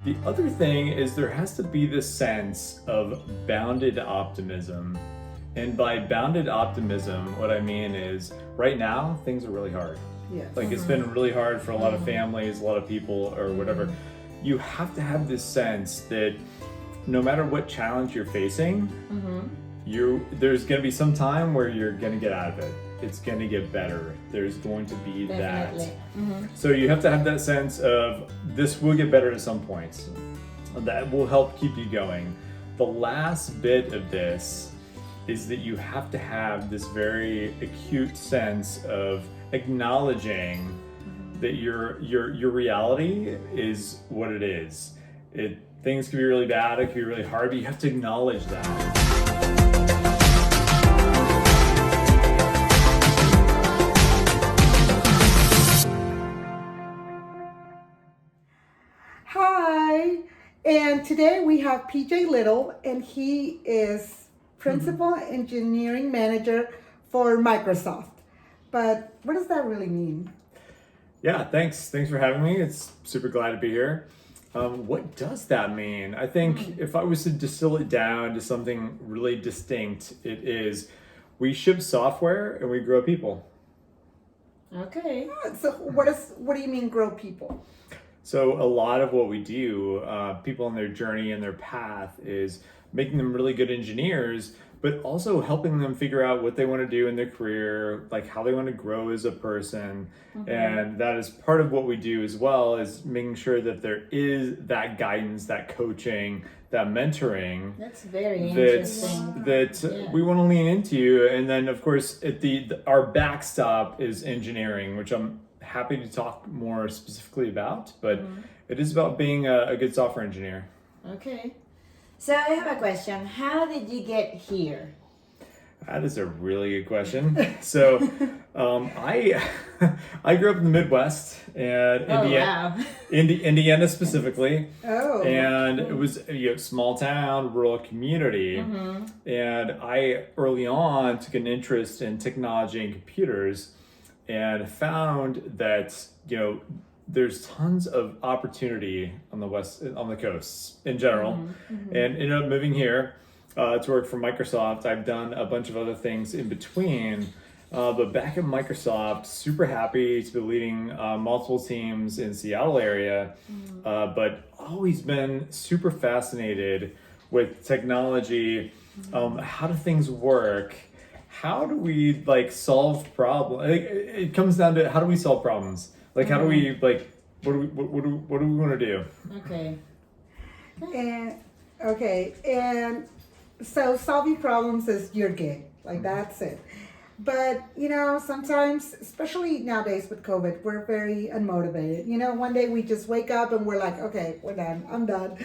The other thing is there has to be this sense of bounded optimism. And by bounded optimism, what I mean is right now, things are really hard. Yes. Like it's been really hard for a lot of families, a lot of people, or whatever. You have to have this sense that no matter what challenge you're facing, there's going to be some time where you're going to get out of it. It's going to get better. There's going to be Definitely. that. So you have to have that sense of this will get better at some point. That will help keep you going. The last bit of this is that you have to have this very acute sense of acknowledging that your reality is what it is. Things can be really bad, it can be really hard, but you have to acknowledge that. Hi, and today we have PJ Little, and he is Principal Engineering Manager for Microsoft. But what does that really mean? Yeah, thanks for having me. It's super glad to be here. What does that mean? I think if I was to distill it down to something really distinct, it is we ship software and we grow people. Okay. So what do you mean grow people? So a lot of what we do, people on their journey and their path is making them really good engineers, but also helping them figure out what they want to do in their career, like how they want to grow as a person. And that is part of what we do as well, is making sure that there is that guidance, that coaching, that mentoring. That's very interesting. That we want to lean into. And then of course our backstop is engineering, which I'm happy to talk more specifically about, but it is about being a good software engineer. Okay. So I have a question. How did you get here? That is a really good question. So I I grew up in the Midwest and Indiana specifically. Oh. And it was a small town, rural community. And I early on took an interest in technology and computers and found that there's tons of opportunity on the coasts in general, and ended up moving here to work for Microsoft. I've done a bunch of other things in between, but back at Microsoft, super happy to be leading multiple teams in Seattle area, but always been super fascinated with technology. How do things work? How do we solve problems? It comes down to how do we solve problems? How do we what do we want to do? Okay. And so solving problems is your gig. That's it. But sometimes, especially nowadays with COVID, we're very unmotivated. One day we just wake up and we're like, okay, we're done. I'm done.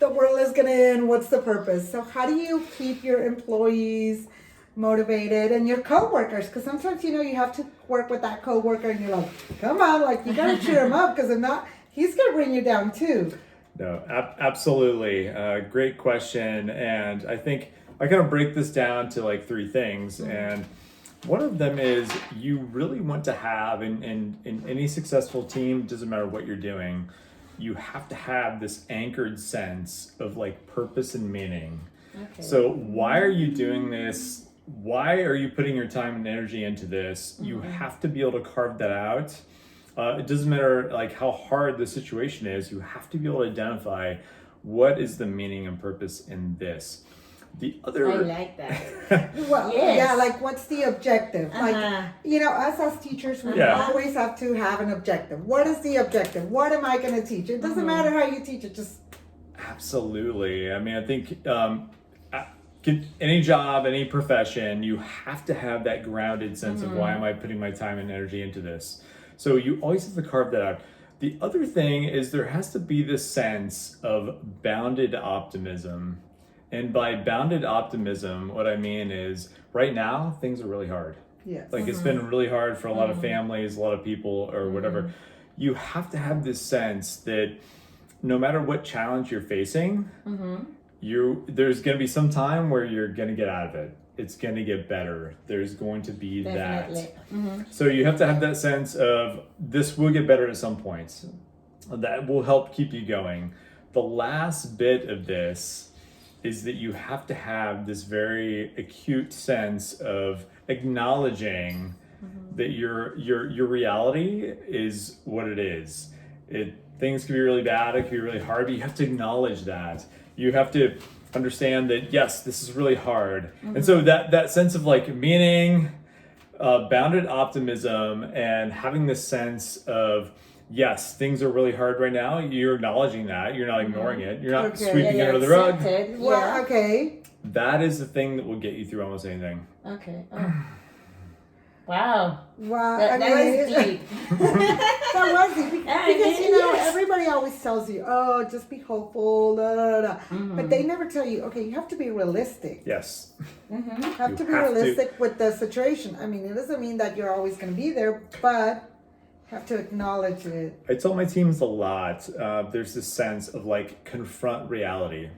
The world is gonna end. What's the purpose? So how do you keep your employees motivated and your coworkers? Because sometimes you have to work with that coworker, and you're like, come on, you gotta cheer him up, because if not, he's gonna bring you down too. No, absolutely. Great question. And I think I kind of break this down to three things. And one of them is you really want to have in any successful team, doesn't matter what you're doing, you have to have this anchored sense of purpose and meaning. Okay. So why are you doing this? Why are you putting your time and energy into this? You have to be able to carve that out. It doesn't matter how hard the situation is, you have to be able to identify what is the meaning and purpose in this. The other, I like that. Well, yeah, what's the objective? Us as teachers, we always have to have an objective. What is the objective? What am I going to teach? It doesn't matter how you teach it, just... Absolutely. I mean, I think any job, any profession, you have to have that grounded sense of why am I putting my time and energy into this? So you always have to carve that out. The other thing is there has to be this sense of bounded optimism. And by bounded optimism, what I mean is right now, things are really hard. Yes. It's been really hard for a lot of families, a lot of people, or whatever. You have to have this sense that no matter what challenge you're facing, there's going to be some time where you're going to get out of it. It's going to get better. There's going to be Definitely. that. So you have to have that sense of this will get better at some point. that will help keep you going. The last bit of this is that you have to have this very acute sense of acknowledging that your reality is what it is. Things can be really bad, it can be really hard, but you have to acknowledge that. You have to understand that, yes, this is really hard. And so that sense of like meaning, bounded optimism, and having this sense of, yes, things are really hard right now. You're acknowledging that. You're not ignoring it. You're not sweeping it under the rug. Well, okay. That is the thing that will get you through almost anything. Okay. Oh. Wow. Wow. That was deep. That was deep. Because, you know, everybody always tells you, oh, just be hopeful, da, da, da. But they never tell you, okay, you have to be realistic. Yes. You have to be realistic with the situation. I mean, it doesn't mean that you're always going to be there, but have to acknowledge it. I tell my teams a lot, there's this sense of like confront reality.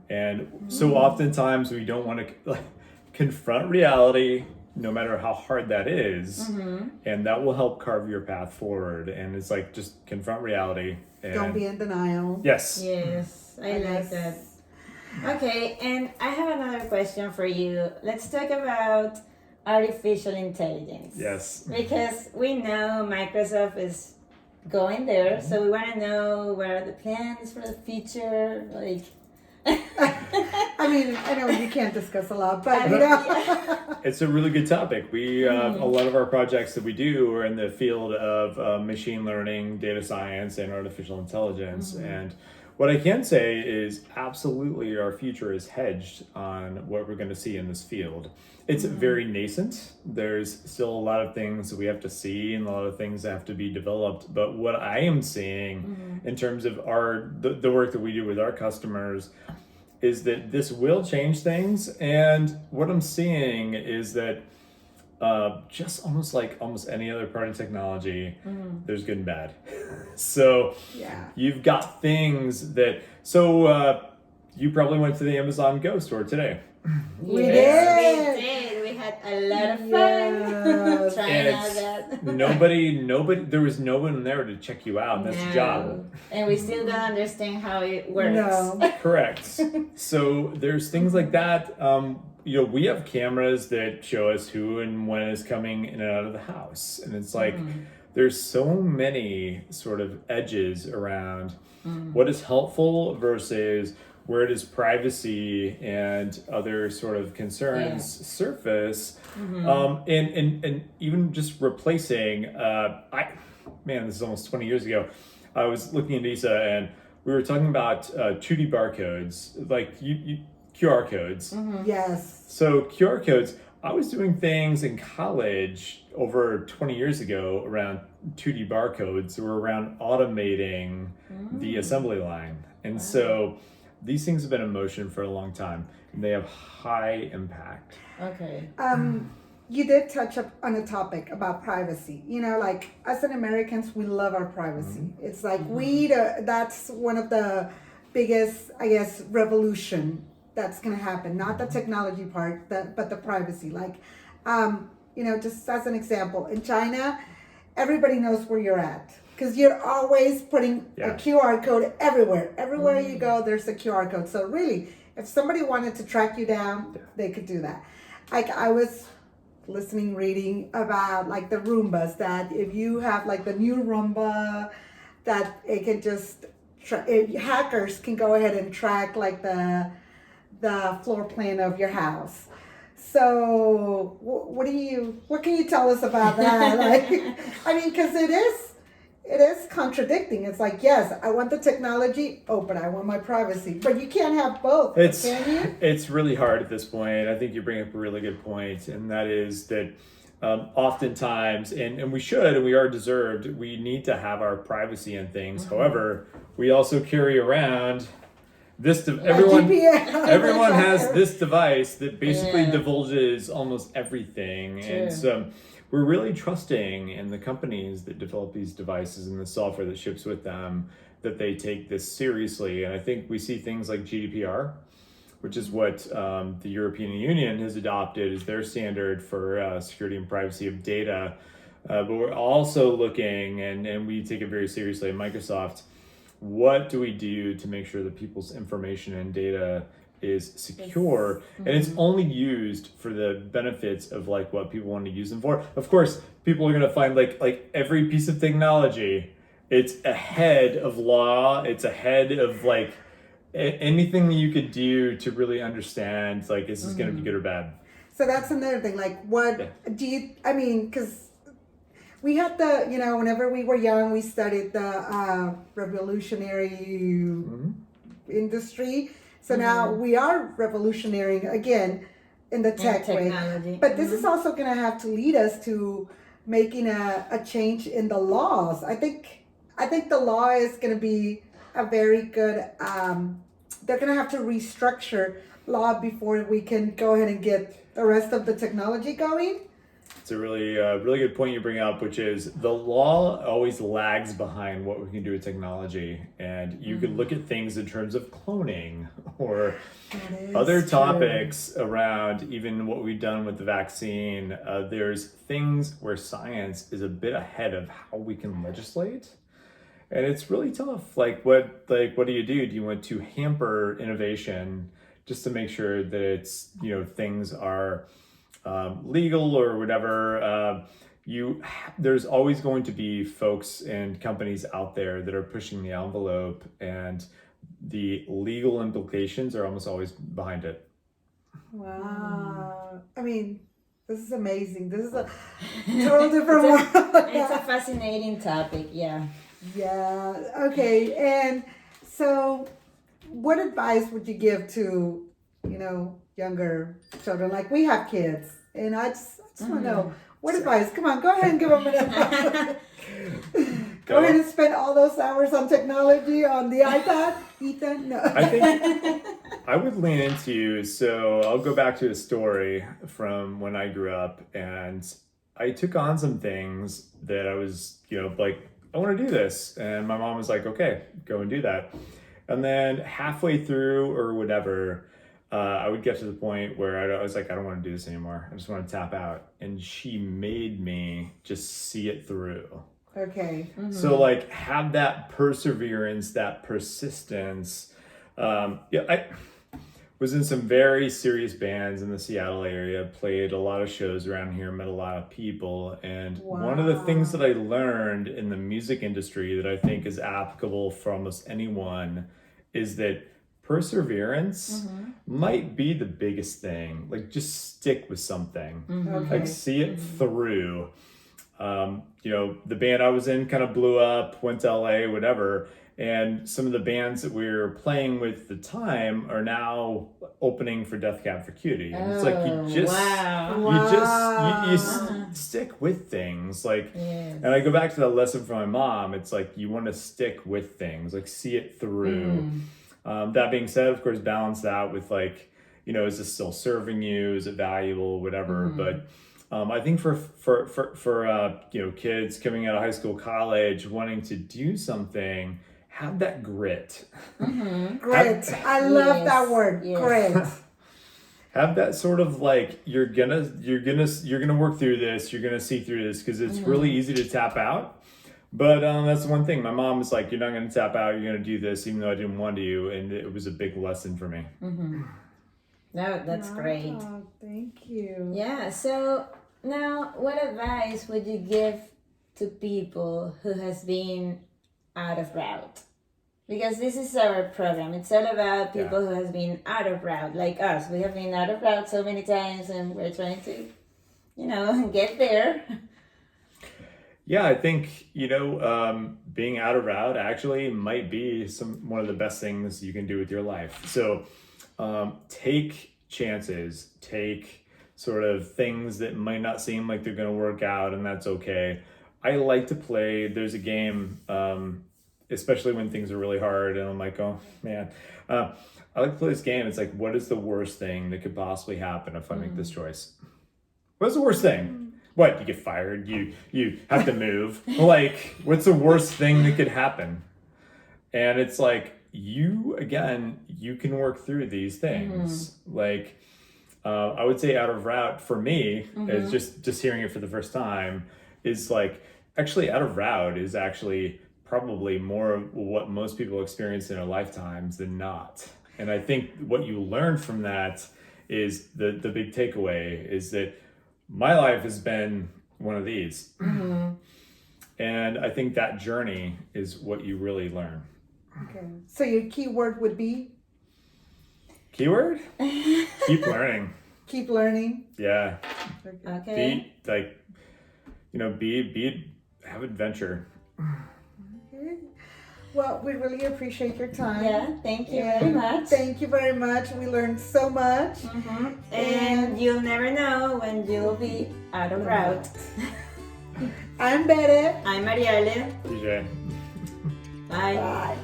And so oftentimes we don't want to like confront reality, no matter how hard that is, and that will help carve your path forward. And it's like, just confront reality. And Don't be in denial. Yes. Yes, I like that. Okay, and I have another question for you. Let's talk about artificial intelligence. Yes. Because we know Microsoft is going there, so we want to know what are the plans for the future, like. I mean, I know you can't discuss a lot, but you know. It's a really good topic. We a lot of our projects that we do are in the field of machine learning, data science, and artificial intelligence. And what I can say is absolutely our future is hedged on what we're going to see in this field. It's very nascent. There's still a lot of things that we have to see and a lot of things that have to be developed. But what I am seeing in terms of the work that we do with our customers is that this will change things. And what I'm seeing is that just almost any other part of technology, there's good and bad. So you've got things that, you probably went to the Amazon Go store today. We did. We had a lot of fun trying out that. Nobody, there was no one there to check you out. That's the job. And we still don't understand how it works. No. Correct. So there's things like that. We have cameras that show us who and when is coming in and out of the house. And it's like, there's so many sort of edges around what is helpful versus where does privacy and other sort of concerns surface. And even just replacing, this is almost 20 years ago. I was looking at Isa and we were talking about 2D barcodes, like QR codes. Yes. So QR codes, I was doing things in college over 20 years ago around 2D barcodes that were around automating the assembly line. And so these things have been in motion for a long time and they have high impact. Okay. You did touch up on a topic about privacy. You know, like as an Americans, we love our privacy. It's like that's one of the biggest, I guess, revolution that's going to happen. Not the technology part, but the privacy. Like, just as an example, in China, everybody knows where you're at because you're always putting a QR code everywhere. Everywhere you go, there's a QR code. So really, if somebody wanted to track you down, they could do that. Like I was reading about like the Roombas, that if you have like the new Roomba, that it can just, hackers can go ahead and track like the floor plan of your house. So what can you tell us about that? Like, I mean, because it is contradicting. It's like, yes, I want the technology, but I want my privacy. But you can't have both, can you? It's really hard at this point. I think you bring up a really good point, and that is that oftentimes, and we should, and we are deserved, we need to have our privacy in things. However, we also carry around everyone has this device that basically divulges almost everything. True. And so we're really trusting in the companies that develop these devices and the software that ships with them, that they take this seriously. And I think we see things like GDPR, which is what the European Union has adopted as their standard for security and privacy of data. But we're also looking, and we take it very seriously at Microsoft, what do we do to make sure that people's information and data is secure, and it's only used for the benefits of like what people want to use them for. Of course, people are going to find like every piece of technology, it's ahead of law, it's ahead of like anything you could do to really understand like is this going to be good or bad. So that's another thing. Like, what do you? I mean, because we had the, whenever we were young, we studied the revolutionary industry. So now we are revolutionary again in the tech way. But this is also going to have to lead us to making a change in the laws. I think the law is going to be a very good. They're going to have to restructure law before we can go ahead and get the rest of the technology going. It's a really good point you bring up, which is the law always lags behind what we can do with technology. And you could look at things in terms of cloning or other topics around even what we've done with the vaccine. There's things where science is a bit ahead of how we can legislate. And it's really tough. What do you do? Do you want to hamper innovation just to make sure that it's, things are legal or whatever? There's always going to be folks and companies out there that are pushing the envelope, and the legal implications are almost always behind it. Wow. I mean, this is amazing. This is a total different world. It's a fascinating topic, yeah. Yeah. Okay. And so, what advice would you give to, younger children? Like, we have kids, and I just want to know what advice. Come on, go ahead and give them an advice. Go ahead and spend all those hours on technology on the iPad, Ethan. No. I think I would lean into. So I'll go back to a story from when I grew up, and I took on some things that I was, like, I want to do this. And my mom was like, okay, go and do that. And then halfway through or whatever, I would get to the point where I was like, I don't want to do this anymore. I just want to tap out. And she made me just see it through. Okay. So like have that perseverance, that persistence. I was in some very serious bands in the Seattle area, played a lot of shows around here, met a lot of people. And one of the things that I learned in the music industry that I think is applicable for almost anyone is that perseverance might be the biggest thing. Like, just stick with something. Okay. Like, see it through. The band I was in kind of blew up, went to LA, whatever. And some of the bands that we were playing with at the time are now opening for Death Cab for Cutie. And it's like, you stick with things. Like, and I go back to that lesson from my mom. It's like, you want to stick with things, like see it through. That being said, of course, balance that with like, is this still serving you? Is it valuable? Whatever. But I think for kids coming out of high school, college, wanting to do something, have that grit. Grit. I love that word. Yes. Grit. Have that sort of like you're gonna work through this. You're gonna see through this because it's really easy to tap out. But that's the one thing. My mom was like, "You're not gonna tap out. You're gonna do this," even though I didn't want to, and it was a big lesson for me. No, that's great. Thank you. Yeah. So now, what advice would you give to people who has been out of route? Because this is our program. It's all about people who has been out of route, like us. We have been out of route so many times, and we're trying to, get there. Yeah, I think, being out of route actually might be one of the best things you can do with your life. So take chances, take sort of things that might not seem like they're going to work out, and that's okay. I like to play, there's a game, especially when things are really hard and I'm like, oh man, I like to play this game. It's like, what is the worst thing that could possibly happen if I make this choice? What's the worst thing? What, you get fired, you have to move. Like, what's the worst thing that could happen? And it's like, you can work through these things. Like, I would say out of route for me is just hearing it for the first time. is like actually out of route is actually probably more of what most people experience in their lifetimes than not. And I think what you learn from that is the big takeaway is that my life has been one of these. And I think that journey is what you really learn. Okay. So your keyword would be? Keyword? Keep learning. Keep learning. Yeah. Okay. Have adventure. Okay. Well, we really appreciate your time. Yeah, thank you very much. Thank you very much. We learned so much. And you'll never know when you'll be out of route. I'm Bere. I'm MariAle. DJ. Bye. Bye.